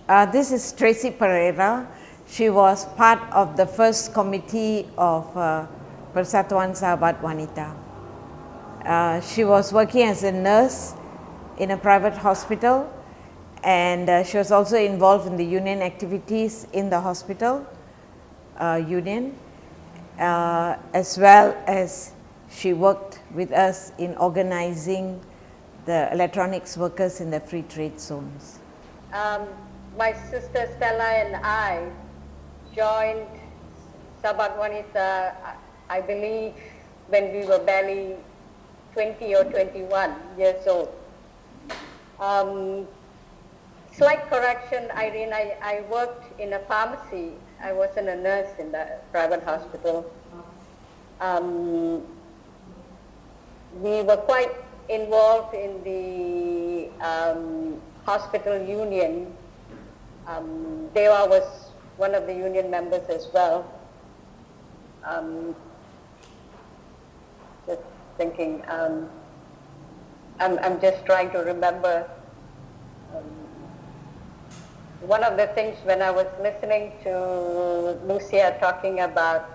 This is Tracy Periera. She was part of the first committee of Persatuan Sahabat Wanita. She was working as a nurse in a private hospital, and she was also involved in the union activities in the hospital union, as well as she worked with us in organizing the electronics workers in the free trade zones. My sister Stella and I joined Sahabat Wanita, I believe, when we were barely 20 or 21 years old. Slight correction, Irene, I worked in a pharmacy. I wasn't a nurse in the private hospital. We were quite involved in the hospital union. Dewa was one of the union members as well. Just thinking, I'm just trying to remember. One of the things when I was listening to Lucia talking about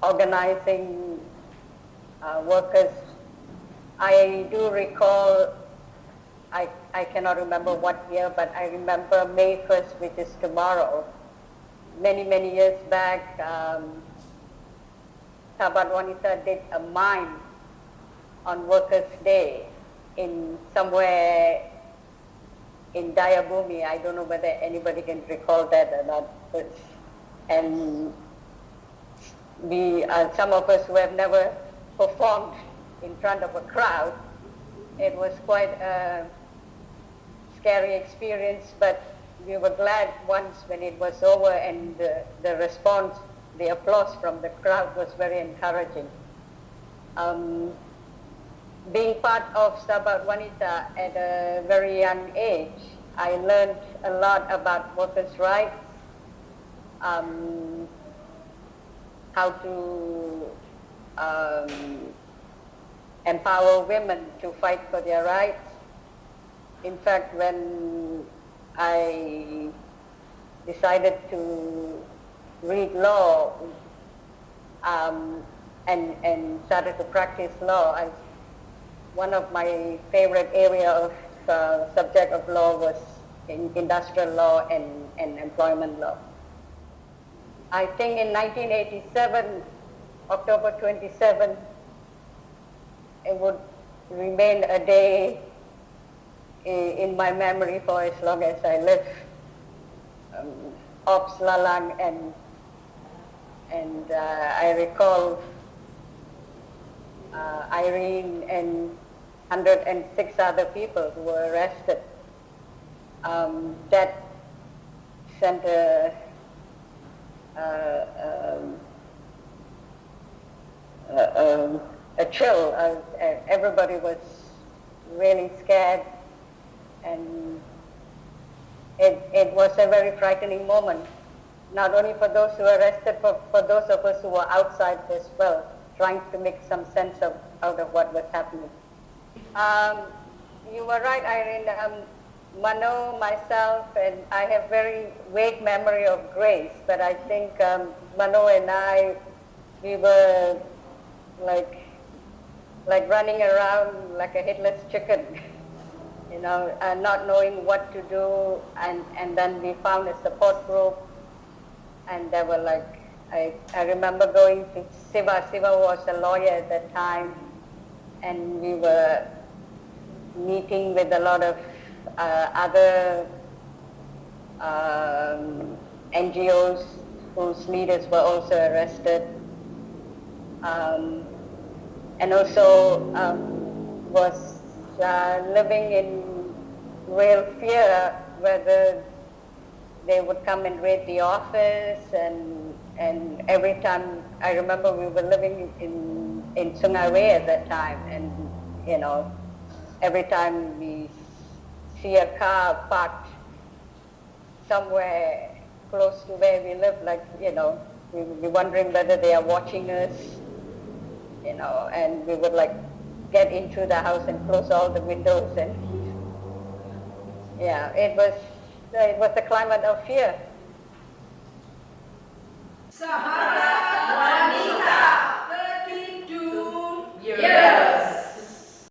organizing workers, I do recall, I cannot remember what year, but I remember May 1st, which is tomorrow. Many, many years back, Sahabat Wanita did a mime on Workers' Day in somewhere in Dayabumi. I don't know whether anybody can recall that or not. And we, some of us who have never performed in front of a crowd, it was quite a scary experience, but we were glad once when it was over, and the response, the applause from the crowd was very encouraging. Being part of Sahabat Wanita at a very young age, I learned a lot about workers' rights, how to empower women to fight for their rights. In fact, when I decided to read law and started to practice law, one of my favorite area of subject of law was in industrial law and employment law. I think in 1987, October 27, it would remain a day in my memory for as long as I live. Ops Lalang and I recall Irene and 106 other people who were arrested. That sent a chill. Everybody was really scared, and it was a very frightening moment, not only for those who were arrested, but for those of us who were outside as well, trying to make some sense out of what was happening. You were right, Irene. Mano, myself, and I have very vague memory of Grace, but I think Mano and I, we were like running around like a headless chicken, you know, not knowing what to do, and then we found a support group, and there were like, I remember going to Siva. Siva was a lawyer at that time, and we were meeting with a lot of other NGOs whose leaders were also arrested, and also was living in real fear whether they would come and raid the office, and every time, I remember we were living in Sungai at that time, and you know, every time we see a car parked somewhere close to where we live, like, you know, we would be wondering whether they are watching us, you know, and we would like get into the house and close all the windows and Yeah, it was a climate of fear. Sahara.